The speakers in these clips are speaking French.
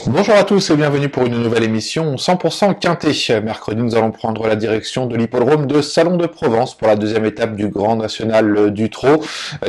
Bonjour à tous et bienvenue pour une nouvelle émission 100% quintet. Mercredi, nous allons prendre la direction de l'hippodrome de Salon de Provence pour la deuxième étape du Grand National du Trot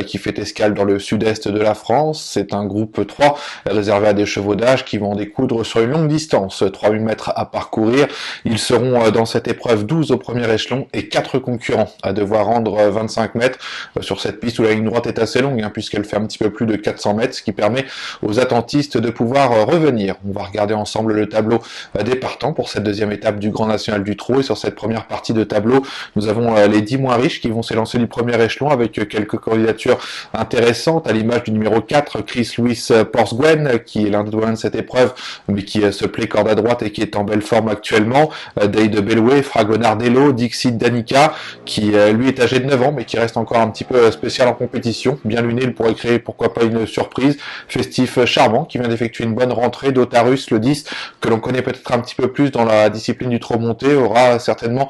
qui fait escale dans le sud-est de la France. C'est un groupe 3 réservé à des chevaux d'âge qui vont en découdre sur une longue distance, 3000 mètres à parcourir. Ils seront dans cette épreuve 12 au premier échelon et 4 concurrents à devoir rendre 25 mètres sur cette piste où la ligne droite est assez longue puisqu'elle fait un petit peu plus de 400 mètres, ce qui permet aux attentistes de pouvoir revenir. On va regarder ensemble le tableau des partants pour cette deuxième étape du Grand National du Trot. Et sur cette première partie de tableau, nous avons les 10 moins riches qui vont s'élancer du premier échelon avec quelques candidatures intéressantes, à l'image du numéro 4, Chris Louis Porsguen, qui est l'un des doyens de cette épreuve, mais qui se plaît corde à droite et qui est en belle forme actuellement. Dade Belway, Fragonardello, Dixit Danica, qui lui est âgé de 9 ans, mais qui reste encore un petit peu spécial en compétition. Bien luné, il pourrait créer pourquoi pas une surprise. Festif Charmant, qui vient d'effectuer une bonne rentrée. Dotarus, le 10, que l'on connaît peut-être un petit peu plus dans la discipline du trot monté, aura certainement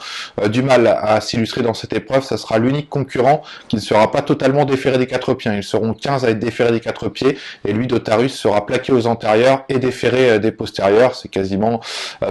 du mal à s'illustrer dans cette épreuve. Ça sera l'unique concurrent qui ne sera pas totalement déféré des 4 pieds. Ils seront 15 à être déférés des 4 pieds, et lui, Dotarus, sera plaqué aux antérieurs et déféré des postérieurs. C'est quasiment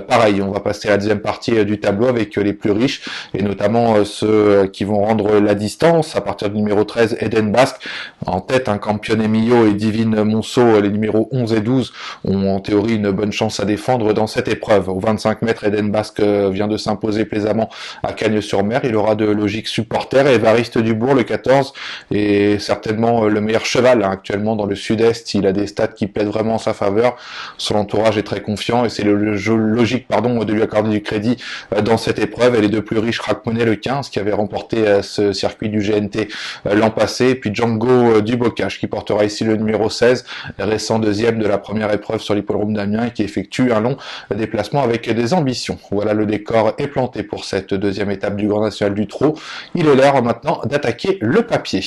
pareil. On va passer à la deuxième partie du tableau avec les plus riches, et notamment ceux qui vont rendre la distance, à partir du numéro 13, Eden Basque. En tête, Campione Mio et Divine Monceau, les numéros 11 et 12, ont en théorie une bonne chance à défendre dans cette épreuve. Au 25 mètres, Eden Basque vient de s'imposer plaisamment à Cagnes-sur-Mer. Il aura de logiques supporters. Évariste Dubourg, le 14, est certainement le meilleur cheval actuellement dans le sud-est. Il a des stats qui plaident vraiment en sa faveur. Son entourage est très confiant et c'est logique de lui accorder du crédit dans cette épreuve. Et les deux plus riches, Racmonet, le 15, qui avait remporté ce circuit du GNT l'an passé, et puis Django Dubocage, qui portera ici le numéro 16, récent deuxième de la première épreuve sur l'hippodrome d'Amiens, et qui effectue un long déplacement avec des ambitions. Voilà, le décor est planté pour cette deuxième étape du Grand National du Trot. Il est l'heure maintenant d'attaquer le papier.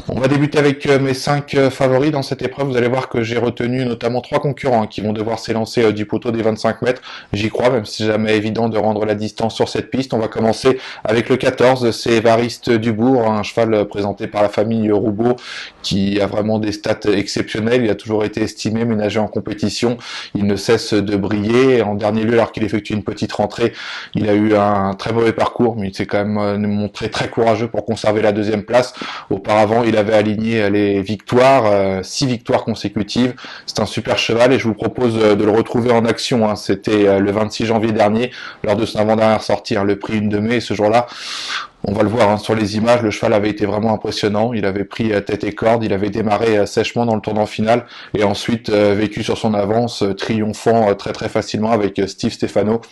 On va débuter avec mes 5 favoris dans cette épreuve. Vous allez voir que j'ai retenu notamment 3 concurrents qui vont devoir s'élancer du poteau des 25 mètres. J'y crois, même si c'est jamais évident de rendre la distance sur cette piste. On va commencer avec le 14, c'est Évariste Dubourg, un cheval présenté par la famille Roubaud qui a vraiment des stats exceptionnelles. Il a toujours été estimé, ménagé en compétition. Il ne cesse de briller. En dernier lieu, alors qu'il effectue une petite rentrée, il a eu un très mauvais parcours, mais il s'est quand même montré très courageux pour conserver la deuxième place. Auparavant, il avait aligné les victoires, 6 victoires consécutives. C'est un super cheval et je vous propose de le retrouver en action. C'était le 26 janvier dernier, lors de son avant-dernière sortie, le prix 1 de mai. Et ce jour-là, on va le voir sur les images, le cheval avait été vraiment impressionnant. Il avait pris tête et corde, il avait démarré sèchement dans le tournant final et ensuite vécu sur son avance, triomphant très très facilement avec Steve Stefano,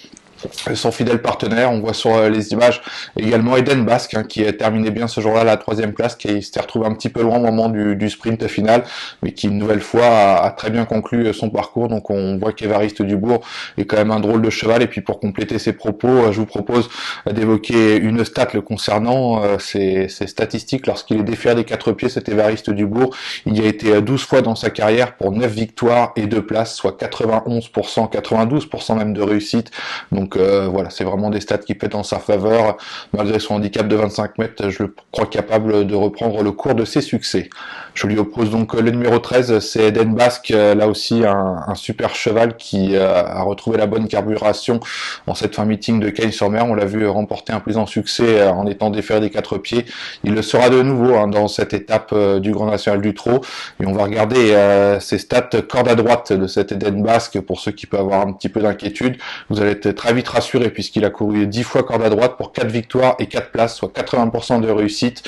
son fidèle partenaire. On voit sur les images également Eden Basque qui a terminé bien ce jour-là à la 3e place, qui s'était retrouvé un petit peu loin au moment du sprint final, mais qui une nouvelle fois a très bien conclu son parcours. Donc on voit qu'Évariste Dubourg est quand même un drôle de cheval. Et puis pour compléter ses propos, je vous propose d'évoquer une stat le concernant, ses statistiques. Lorsqu'il est déféré des 4 pieds, cet Évariste Dubourg, il y a été 12 fois dans sa carrière pour 9 victoires et 2 places, soit 91%, 92% même de réussite. Donc voilà, c'est vraiment des stats qui pètent en sa faveur. Malgré son handicap de 25 mètres, je le crois capable de reprendre le cours de ses succès. Je lui oppose donc le numéro 13, c'est Eden Basque, là aussi un super cheval qui a retrouvé la bonne carburation en cette fin meeting de Cagnes-sur-Mer. On l'a vu remporter un plaisant succès en étant déféré des 4 pieds. Il le sera de nouveau dans cette étape du Grand National du Trot. Et on va regarder ses stats corde à droite de cet Eden Basque pour ceux qui peuvent avoir un petit peu d'inquiétude. Vous allez être très vite rassuré puisqu'il a couru 10 fois corde à droite pour 4 victoires et 4 places, soit 80% de réussite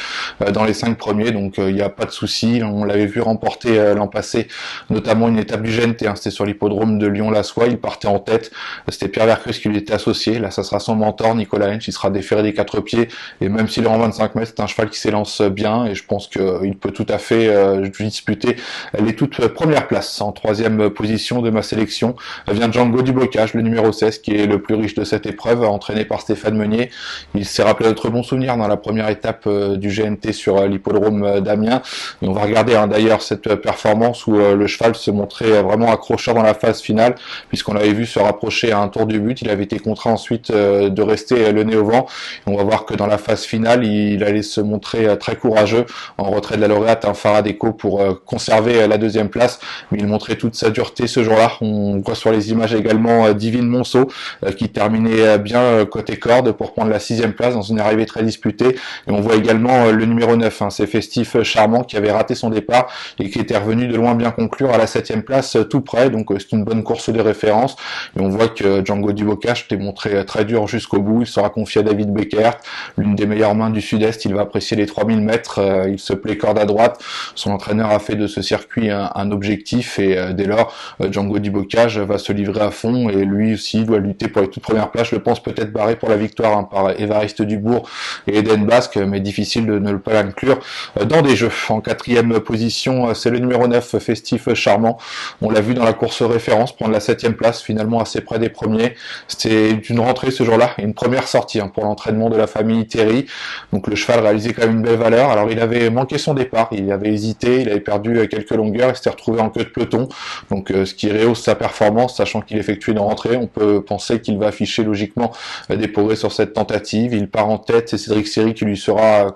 dans les 5 premiers. Donc il n'y a pas de souci. On l'avait vu remporter l'an passé, notamment une étape du GNT, c'était sur l'hippodrome de Lyon-la-Soie. Il partait en tête, c'était Pierre Vercruz qui lui était associé. Là ça sera son mentor Nicolas Hench, il sera déféré des 4 pieds, et même s'il est en 25 mètres, c'est un cheval qui s'élance bien et je pense qu'il peut tout à fait disputer les toutes premières places. En 3e position de ma sélection vient Django Dubocage, le numéro 16, qui est le plus riche de cette épreuve, entraîné par Stéphane Meunier. Il s'est rappelé d'autres bons souvenirs dans la première étape du GNT sur l'hippodrome d'Amiens. Et on va regarder d'ailleurs cette performance où le cheval se montrait vraiment accrocheur dans la phase finale, puisqu'on l'avait vu se rapprocher à un tour du but. Il avait été contraint ensuite de rester le nez au vent. Et on va voir que dans la phase finale, il allait se montrer très courageux en retrait de la lauréate, un Faradeco, pour conserver la deuxième place. Mais il montrait toute sa dureté ce jour-là. On voit sur les images également Divine Monceau qui terminait bien côté corde pour prendre la 6e place dans une arrivée très disputée. Et on voit également le numéro 9, c'est Festif Charmant, qui avait raté son départ et qui était revenu de loin bien conclure à la 7e place tout près. Donc c'est une bonne course de référence. Et on voit que Django Dubocache s'était montré très dur jusqu'au bout. Il sera confié à David Beckert, l'une des meilleures mains du Sud-Est. Il va apprécier les 3000 mètres. Il se plaît corde à droite. Son entraîneur a fait de ce circuit un objectif et dès lors, Django Dubocache va se livrer à fond et lui aussi doit lutter pour les toutes premières places. Je pense peut-être barré pour la victoire par Évariste Dubourg et Eden Basque, mais difficile de ne pas l'inclure dans des jeux. En 4e position, c'est le numéro 9, Festif Charmant. On l'a vu dans la course référence prendre la 7e place, finalement assez près des premiers. C'était une rentrée ce jour-là, une première sortie pour l'entraînement de la famille Terry. Donc le cheval réalisait quand même une belle valeur. Alors il avait manqué son départ, il avait hésité, il avait perdu quelques longueurs, il s'était retrouvé en queue de peloton. Donc ce qui rehausse sa performance, sachant qu'il effectuait une rentrée. On peut penser qu'il va afficher logiquement des progrès sur cette tentative. Il part en tête, c'est Cédric Terry qui lui sera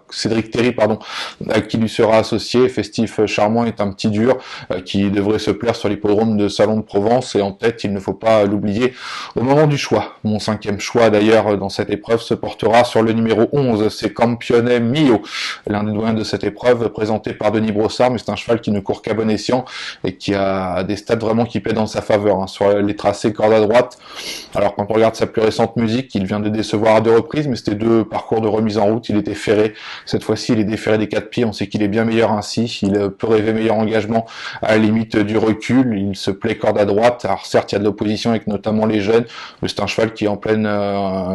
associé. Festif Charmant est un petit dur qui devrait se plaire sur l'hippodrome de Salon de Provence, et en tête, il ne faut pas l'oublier au moment du choix. Mon 5e choix d'ailleurs dans cette épreuve se portera sur le numéro 11, c'est Campione Mio, l'un des doyens de cette épreuve, présenté par Denis Brossard, mais c'est un cheval qui ne court qu'à bon escient et qui a des stats vraiment qui plaident dans sa faveur, sur les tracés corde à droite. Alors quand on regarde sa plus récente musique, il vient de décevoir à 2 reprises, mais c'était 2 parcours de remise en route. Il était ferré, cette fois-ci il est déferré des 4 pieds, on sait qu'il est bien meilleur ainsi, il peut rêver meilleur engagement à la limite du recul, il se plaît corde à droite. Alors certes il y a de l'opposition avec notamment les jeunes, mais c'est un cheval qui est en pleine,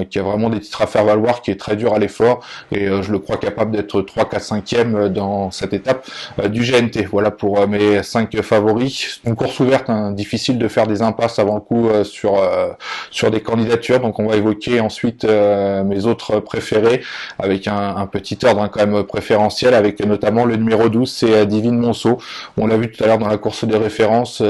qui a vraiment des titres à faire valoir, qui est très dur à l'effort, et je le crois capable d'être 3, 4, 5e dans cette étape du GNT. Voilà pour mes 5 favoris. Une course ouverte, difficile de faire des impasses avant le coup sur des candidatures, donc on va évoquer ensuite mes autres préférés avec un petit ordre quand même préférentiel, avec notamment le numéro 12, c'est Divine Monceau. On l'a vu tout à l'heure dans la course des références,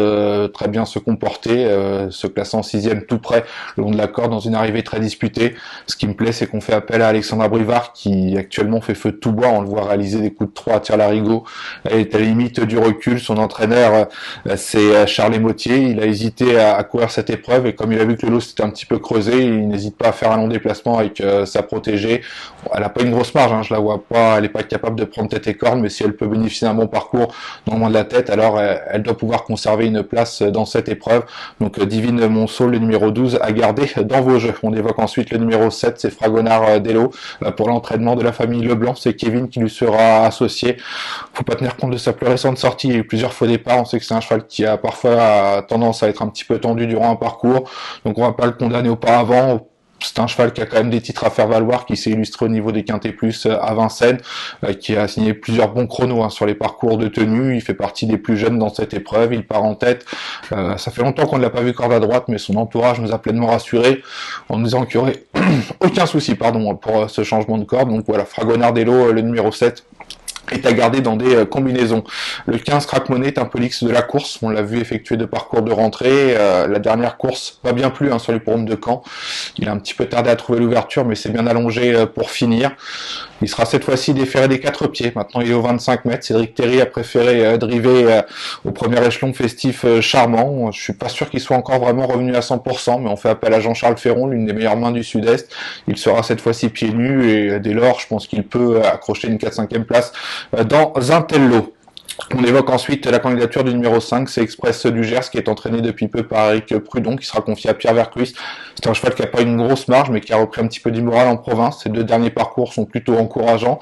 très bien se comporter, se classant 6e tout près le long de la corde dans une arrivée très disputée. Ce qui me plaît, c'est qu'on fait appel à Alexandra Brivard qui actuellement fait feu de tout bois. On le voit réaliser des coups de 3 à tire-larigot. Elle est à la limite du recul. Son entraîneur, c'est Charles Motier. Il a hésité à courir cette épreuve, et comme il a vu que le lot s'était un petit peu creusé, il n'hésite pas à faire un long déplacement avec sa protégée. Elle a pas une grosse marge, je la vois pas, elle est pas capable de prendre tête et corde, mais si elle peut bénéficier d'un bon parcours dans le moins de la tête, alors elle doit pouvoir conserver une place dans cette épreuve. Donc Divine Monceau, le numéro 12, à garder dans vos jeux. On évoque ensuite le numéro 7, c'est Fragonard Dello. Pour l'entraînement de la famille Leblanc, c'est Kevin qui lui sera associé. Faut pas tenir compte de sa plus récente sortie, il y a eu plusieurs faux départs. On sait que c'est un cheval qui a parfois tendance à être un petit peu tendu durant un parcours, donc on va pas le condamner auparavant. C'est un cheval qui a quand même des titres à faire valoir, qui s'est illustré au niveau des Quintés Plus à Vincennes, qui a signé plusieurs bons chronos sur les parcours de tenue. Il fait partie des plus jeunes dans cette épreuve, il part en tête. Ça fait longtemps qu'on ne l'a pas vu corde à droite, mais son entourage nous a pleinement rassurés en nous disant qu'il n'y aurait aucun souci pour ce changement de corde. Donc voilà, Fragonardello, le numéro 7, est à garder dans des combinaisons. Le 15, Crack-Money, est un peu l'X de la course. On l'a vu effectuer 2 parcours de rentrée. La dernière course, pas bien plus sur les hippodrome de Caen. Il a un petit peu tardé à trouver l'ouverture, mais c'est bien allongé pour finir. Il sera cette fois-ci déféré des 4 pieds. Maintenant, il est aux 25 mètres. Cédric Terry a préféré driver au premier échelon Festif Charmant. Je suis pas sûr qu'il soit encore vraiment revenu à 100%, mais on fait appel à Jean-Charles Ferron, l'une des meilleures mains du Sud-Est. Il sera cette fois-ci pieds nus, et dès lors, je pense qu'il peut accrocher une 4-5e place dans un tel lot. On évoque ensuite la candidature du numéro 5, c'est Express du Gers, qui est entraîné depuis peu par Eric Prudon, qui sera confié à Pierre Vercruis. C'est un cheval qui n'a pas une grosse marge, mais qui a repris un petit peu du moral en province. Ses 2 derniers parcours sont plutôt encourageants.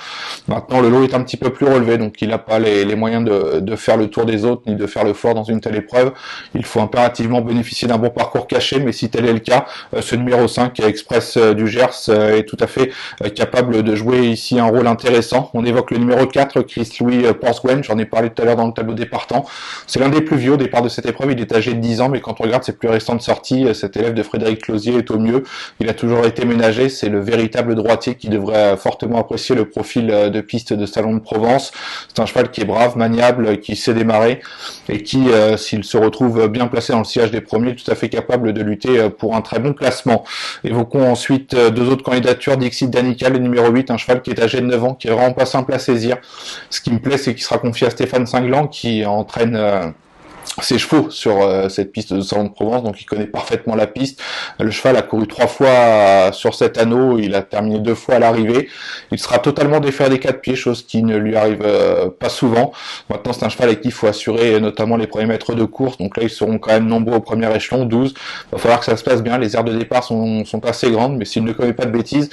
Maintenant, le lot est un petit peu plus relevé, donc il n'a pas les moyens de faire le tour des autres, ni de faire le fort dans une telle épreuve. Il faut impérativement bénéficier d'un bon parcours caché, mais si tel est le cas, ce numéro 5, Express du Gers, est tout à fait capable de jouer ici un rôle intéressant. On évoque le numéro 4, Chris Louis Porsgwen, j'en ai parlé parlé tout à l'heure dans le tableau des partants. C'est l'un des plus vieux au départ de cette épreuve, il est âgé de 10 ans, mais quand on regarde ses plus récentes sorties, cet élève de Frédéric Closier est au mieux. Il a toujours été ménagé, c'est le véritable droitier qui devrait fortement apprécier le profil de piste de Salon de Provence. C'est un cheval qui est brave, maniable, qui sait démarrer et qui, s'il se retrouve bien placé dans le sillage des premiers, est tout à fait capable de lutter pour un très bon classement. Évoquons ensuite deux autres candidatures, Dixit Danica, le numéro 8, un cheval qui est âgé de 9 ans, qui est vraiment pas simple à saisir. Ce qui me plaît, c'est qu'il sera confié à Stéphane Singlan, qui entraîne ses chevaux sur cette piste de Salon de Provence, donc il connaît parfaitement la piste. Le cheval a couru 3 fois sur cet anneau, il a terminé 2 fois à l'arrivée. Il sera totalement défait des 4 pieds, chose qui ne lui arrive pas souvent. Maintenant, c'est un cheval avec qui il faut assurer notamment les premiers mètres de course, donc là ils seront quand même nombreux au premier échelon, 12. Il va falloir que ça se passe bien, les aires de départ sont assez grandes, mais s'il ne commet pas de bêtises,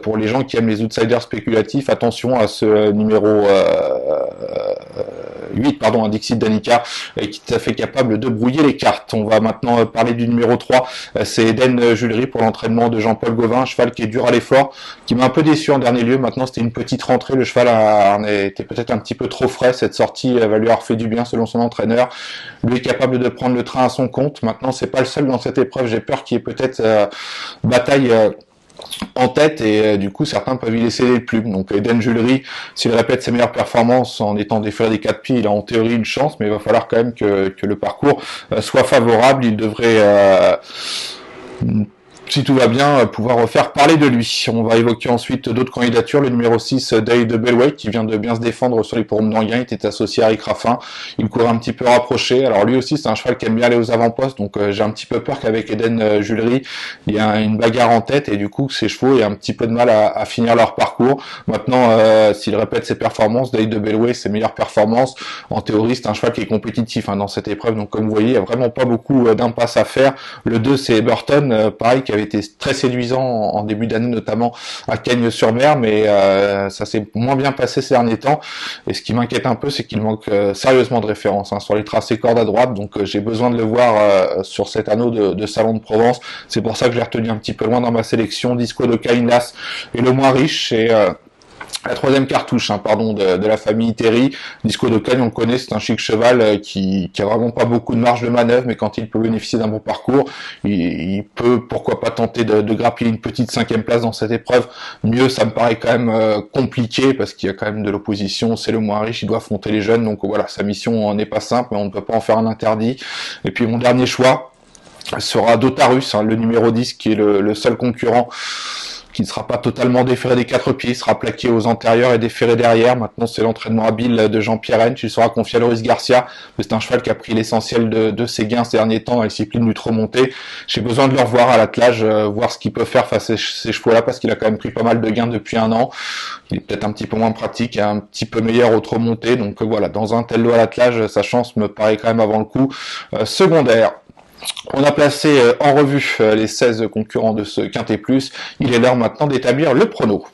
pour les gens qui aiment les outsiders spéculatifs, attention à ce numéro 8, un Dixit Danica, qui est tout à fait capable de brouiller les cartes. On va maintenant parler du numéro 3, c'est Eden Julery pour l'entraînement de Jean-Paul Gauvin, un cheval qui est dur à l'effort, qui m'a un peu déçu en dernier lieu. Maintenant c'était une petite rentrée, le cheval était peut-être un petit peu trop frais, cette sortie va lui avoir fait du bien selon son entraîneur. Lui est capable de prendre le train à son compte. Maintenant c'est pas le seul dans cette épreuve, j'ai peur qu'il y ait peut-être bataille en tête et du coup certains peuvent y laisser des plumes. Donc Eden Julery, s'il répète ses meilleures performances en étant déféré des 4 pieds, il a en théorie une chance, mais il va falloir quand même que le parcours soit favorable. Il devrait si tout va bien, pouvoir refaire parler de lui. On va évoquer ensuite d'autres candidatures. Le numéro 6, Day de Bellway, qui vient de bien se défendre sur les pourhommes d'Anguin. Il était associé à Eric Raffin. Il courait un petit peu rapproché. Alors lui aussi, c'est un cheval qui aime bien aller aux avant-postes. Donc j'ai un petit peu peur qu'avec Eden Julery, il y a une bagarre en tête et du coup, ses chevaux aient un petit peu de mal à finir leur parcours. Maintenant, s'il répète ses performances, Day de Bellway, ses meilleures performances, en théorie, c'est un cheval qui est compétitif dans cette épreuve. Donc comme vous voyez, il n'y a vraiment pas beaucoup d'impasse à faire. Le 2, c'est Burton, pareil, qui avait été très séduisant en début d'année, notamment à Cagnes-sur-Mer, mais ça s'est moins bien passé ces derniers temps. Et ce qui m'inquiète un peu, c'est qu'il manque sérieusement de références sur les tracés corde à droite, donc j'ai besoin de le voir sur cet anneau de Salon de Provence. C'est pour ça que je l'ai retenu un petit peu loin dans ma sélection. Disco de Kainas est le moins riche, et la troisième cartouche, de la famille Terry. Disco de Cagne, on le connaît, c'est un chic cheval qui a vraiment pas beaucoup de marge de manœuvre, mais quand il peut bénéficier d'un bon parcours, il peut, pourquoi pas, tenter de grappiller une petite 5e place dans cette épreuve. Mieux, ça me paraît quand même compliqué, parce qu'il y a quand même de l'opposition, c'est le moins riche, il doit affronter les jeunes, donc voilà, sa mission n'est pas simple, mais on ne peut pas en faire un interdit. Et puis mon dernier choix sera Dotarus, le numéro 10, qui est le seul concurrent qui ne sera pas totalement déféré des 4 pieds, il sera plaqué aux antérieurs et déféré derrière. Maintenant, c'est l'entraînement habile de Jean-Pierre Hench, il sera confié à Loris Garcia. C'est un cheval qui a pris l'essentiel de ses gains ces derniers temps dans la discipline du trot monté. J'ai besoin de le revoir à l'attelage, voir ce qu'il peut faire face à ces chevaux-là, parce qu'il a quand même pris pas mal de gains depuis 1 an. Il est peut-être un petit peu moins pratique et un petit peu meilleur au trot monté. Donc voilà, dans un tel lot à l'attelage, sa chance me paraît quand même avant le coup secondaire. On a placé en revue les 16 concurrents de ce Quintet Plus. Il est l'heure maintenant d'établir le prono.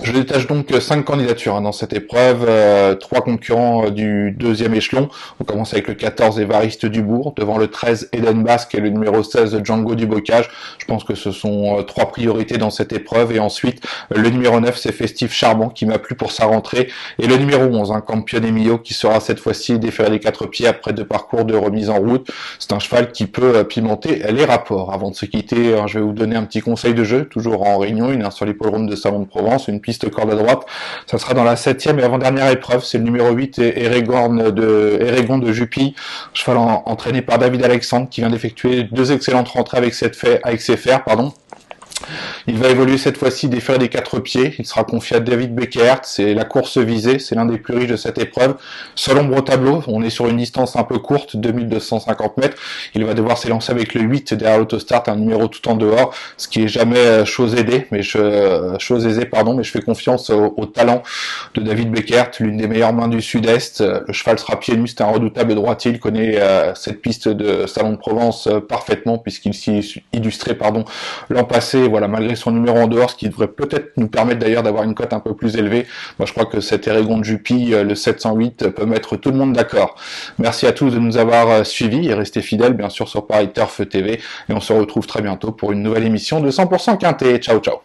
Je détache donc 5 candidatures dans cette épreuve, 3 concurrents du 2e échelon. On commence avec le 14 Évariste Dubourg, devant le 13 Eden Basque et le numéro 16 Django du Bocage. Je pense que ce sont 3 priorités dans cette épreuve. Et ensuite, le numéro 9 c'est Festif Charbon qui m'a plu pour sa rentrée. Et le numéro 11, Campione Mio, qui sera cette fois-ci déféré des 4 pieds après 2 parcours de remise en route. C'est un cheval qui peut pimenter les rapports. Avant de se quitter, je vais vous donner un petit conseil de jeu, toujours en Réunion 1, sur l'hippodrome de Salon de Provence, une piste corde à droite. Ça sera dans la 7e et avant-dernière épreuve. C'est le numéro 8, Eregon de Jupy, cheval entraîné par David Alexandre, qui vient d'effectuer 2 excellentes rentrées avec ses fers. Il va évoluer cette fois-ci déféré des 4 pieds. Il sera confié à David Beckert. C'est la course visée. C'est l'un des plus riches de cette épreuve. Seul ombre au tableau. On est sur une distance un peu courte, 2250 mètres. Il va devoir s'élancer avec le 8 derrière l'autostart, un numéro tout en dehors, ce qui est jamais chose aisée, mais je fais confiance au talent de David Beckert, l'une des meilleures mains du Sud-Est. Le cheval sera pieds nus. C'est un redoutable droitier. Il connaît cette piste de Salon de Provence parfaitement, puisqu'il s'y illustrait l'an passé. Voilà, malgré son numéro en dehors, ce qui devrait peut-être nous permettre d'ailleurs d'avoir une cote un peu plus élevée. Moi, je crois que cet Eregon de Jupy, le 708, peut mettre tout le monde d'accord. Merci à tous de nous avoir suivis et restez fidèles, bien sûr, sur Paris Turf TV. Et on se retrouve très bientôt pour une nouvelle émission de 100% Quintet. Ciao, ciao.